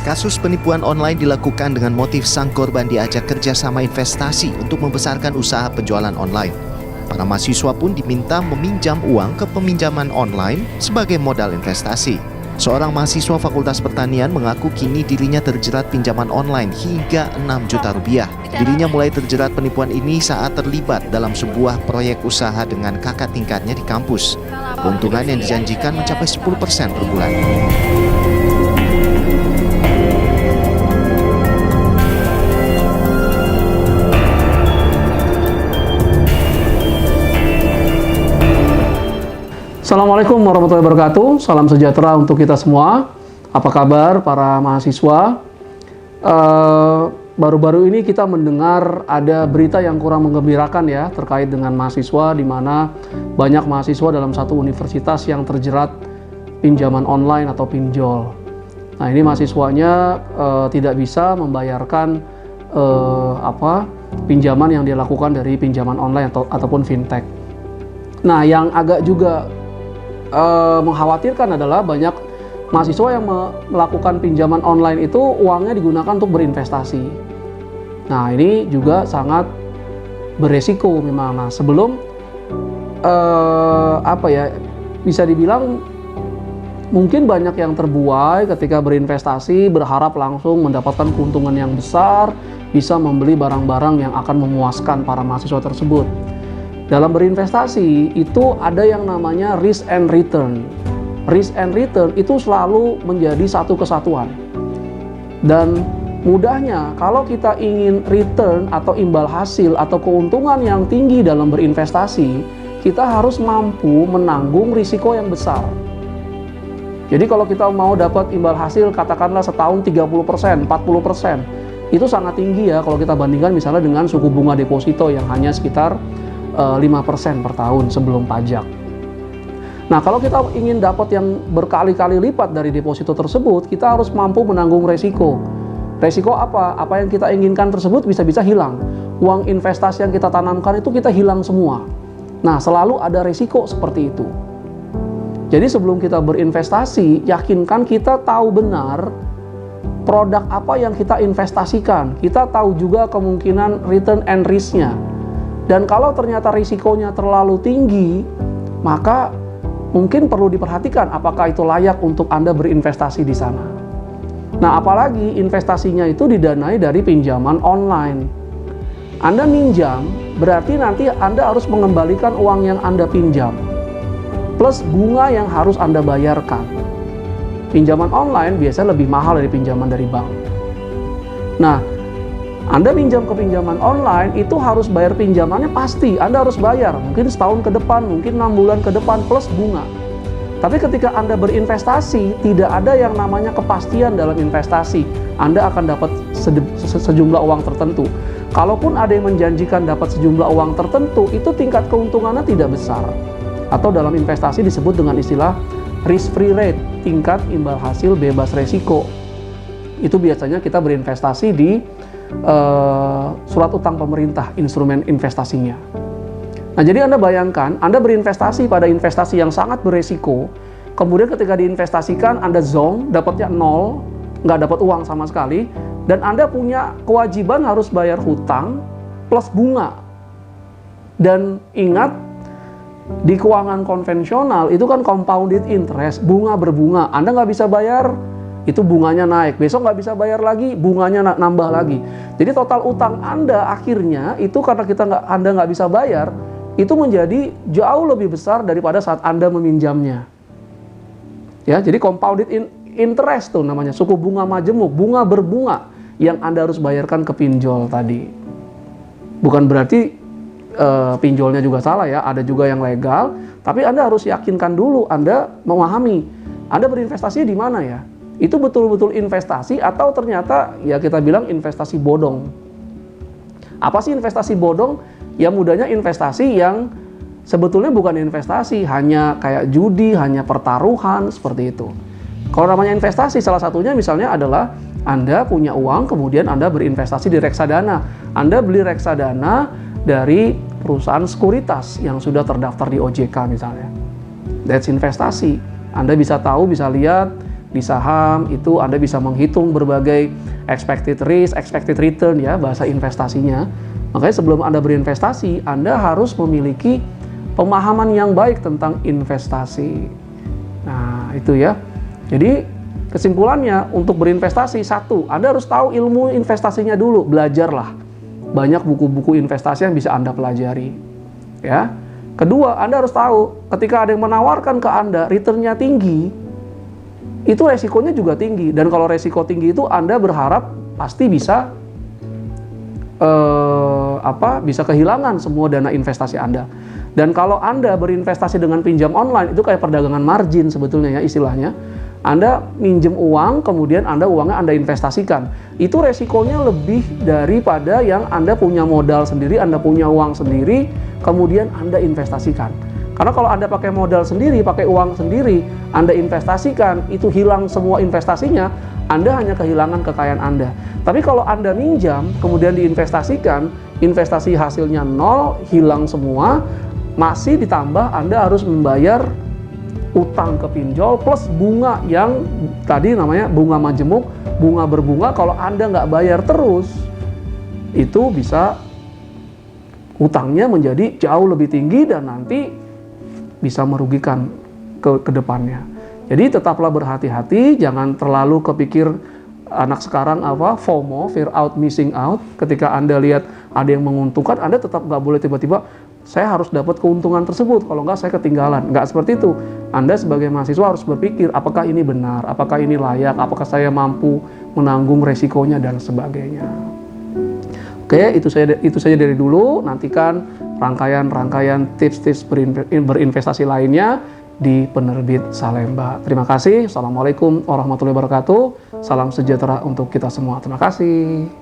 Kasus penipuan online dilakukan dengan motif sang korban diajak kerjasama investasi untuk membesarkan usaha penjualan online. Para mahasiswa pun diminta meminjam uang ke peminjaman online sebagai modal investasi. Seorang mahasiswa Fakultas Pertanian mengaku kini dirinya terjerat pinjaman online hingga 6 juta rupiah. Dirinya mulai terjerat penipuan ini saat terlibat dalam sebuah proyek usaha dengan kakak tingkatnya di kampus. Keuntungan yang dijanjikan mencapai 10% per bulan. Assalamualaikum warahmatullahi wabarakatuh. Salam sejahtera untuk kita semua. Apa kabar para mahasiswa? Baru-baru ini kita mendengar ada berita yang kurang menggembirakan ya terkait dengan mahasiswa, di mana banyak mahasiswa dalam satu universitas yang terjerat pinjaman online atau pinjol. Nah, ini mahasiswanya tidak bisa membayarkan pinjaman yang dilakukan dari pinjaman online ataupun fintech. Nah, yang agak juga mengkhawatirkan adalah banyak mahasiswa yang melakukan pinjaman online itu uangnya digunakan untuk berinvestasi. Nah, ini juga sangat beresiko memang. Nah, sebelum bisa dibilang mungkin banyak yang terbuai ketika berinvestasi berharap langsung mendapatkan keuntungan yang besar, bisa membeli barang-barang yang akan memuaskan para mahasiswa tersebut. Dalam berinvestasi itu ada yang namanya risk and return. Risk and return itu selalu menjadi satu kesatuan. Dan mudahnya kalau kita ingin return atau imbal hasil atau keuntungan yang tinggi dalam berinvestasi, kita harus mampu menanggung risiko yang besar. Jadi kalau kita mau dapat imbal hasil katakanlah setahun 30%, 40%, itu sangat tinggi ya kalau kita bandingkan misalnya dengan suku bunga deposito yang hanya sekitar 5% per tahun sebelum pajak. Nah, kalau kita ingin dapat yang berkali-kali lipat dari deposito tersebut, kita harus mampu menanggung resiko. Resiko apa? Apa yang kita inginkan tersebut bisa-bisa hilang. Uang investasi yang kita tanamkan itu kita hilang semua. Nah, selalu ada resiko seperti itu. Jadi sebelum kita berinvestasi, yakinkan kita tahu benar produk apa yang kita investasikan. Kita tahu juga kemungkinan return and risk-nya. Dan kalau ternyata risikonya terlalu tinggi, maka mungkin perlu diperhatikan apakah itu layak untuk Anda berinvestasi di sana. Nah, apalagi investasinya itu didanai dari pinjaman online. Anda minjam, berarti nanti Anda harus mengembalikan uang yang Anda pinjam, plus bunga yang harus Anda bayarkan. Pinjaman online biasanya lebih mahal dari pinjaman dari bank. Nah, Anda pinjam ke pinjaman online, itu harus bayar pinjamannya pasti, Anda harus bayar, mungkin setahun ke depan, mungkin 6 bulan ke depan, plus bunga. Tapi ketika Anda berinvestasi, tidak ada yang namanya kepastian dalam investasi. Anda akan dapat sejumlah uang tertentu. Kalaupun ada yang menjanjikan dapat sejumlah uang tertentu, itu tingkat keuntungannya tidak besar. Atau dalam investasi disebut dengan istilah risk-free rate, tingkat imbal hasil bebas resiko. Itu biasanya kita berinvestasi di surat utang pemerintah, instrumen investasinya. Nah, jadi Anda bayangkan, Anda berinvestasi pada investasi yang sangat beresiko, kemudian ketika diinvestasikan Anda zonk, dapatnya 0, nggak dapat uang sama sekali, dan Anda punya kewajiban harus bayar hutang plus bunga. Dan ingat, di keuangan konvensional itu kan compounded interest, bunga berbunga. Anda nggak bisa bayar, itu bunganya naik, besok nggak bisa bayar lagi, bunganya nambah lagi. Jadi total utang Anda akhirnya itu karena Anda nggak bisa bayar, itu menjadi jauh lebih besar daripada saat Anda meminjamnya. Ya, jadi compounded interest tuh namanya, suku bunga majemuk, bunga berbunga yang Anda harus bayarkan ke pinjol tadi. Bukan berarti pinjolnya juga salah ya, ada juga yang legal, tapi Anda harus yakinkan dulu, Anda memahami, Anda berinvestasi di mana ya? Itu betul-betul investasi atau ternyata ya kita bilang investasi bodong. Apa sih investasi bodong? Ya mudahnya investasi yang sebetulnya bukan investasi, hanya kayak judi, hanya pertaruhan, seperti itu. Kalau namanya investasi, salah satunya misalnya adalah Anda punya uang, kemudian Anda berinvestasi di reksadana. Anda beli reksadana dari perusahaan sekuritas yang sudah terdaftar di OJK misalnya. That's investasi. Anda bisa tahu, bisa lihat di saham itu Anda bisa menghitung berbagai expected risk, expected return ya bahasa investasinya. Makanya sebelum Anda berinvestasi, Anda harus memiliki pemahaman yang baik tentang investasi. Nah, itu ya. Jadi kesimpulannya untuk berinvestasi, satu, Anda harus tahu ilmu investasinya dulu, belajarlah. Banyak buku-buku investasi yang bisa Anda pelajari. Ya. Kedua, Anda harus tahu ketika ada yang menawarkan ke Anda returnnya tinggi, itu resikonya juga tinggi. Dan kalau resiko tinggi itu Anda berharap pasti bisa bisa kehilangan semua dana investasi Anda. Dan kalau Anda berinvestasi dengan pinjam online, itu kayak perdagangan margin sebetulnya ya istilahnya. Anda minjem uang, kemudian uangnya Anda investasikan. Itu resikonya lebih daripada yang Anda punya modal sendiri, Anda punya uang sendiri, kemudian Anda investasikan. Karena kalau Anda pakai modal sendiri, pakai uang sendiri, Anda investasikan, itu hilang semua investasinya, Anda hanya kehilangan kekayaan Anda. Tapi kalau Anda minjam, kemudian diinvestasikan, investasi hasilnya nol, hilang semua, masih ditambah Anda harus membayar utang ke pinjol plus bunga yang tadi namanya bunga majemuk, bunga berbunga. Kalau Anda nggak bayar terus, itu bisa utangnya menjadi jauh lebih tinggi dan nanti bisa merugikan ke depannya. Jadi tetaplah berhati-hati, jangan terlalu kepikir anak sekarang FOMO, fear out missing out. Ketika Anda lihat ada yang menguntungkan, Anda tetap nggak boleh tiba-tiba saya harus dapat keuntungan tersebut, kalau nggak saya ketinggalan. Nggak seperti itu. Anda sebagai mahasiswa harus berpikir apakah ini benar, apakah ini layak, apakah saya mampu menanggung resikonya dan sebagainya. Oke, itu saja dari dulu. Nantikan rangkaian tips-tips berinvestasi lainnya di Penerbit Salemba. Terima kasih. Assalamualaikum warahmatullahi wabarakatuh. Salam sejahtera untuk kita semua. Terima kasih.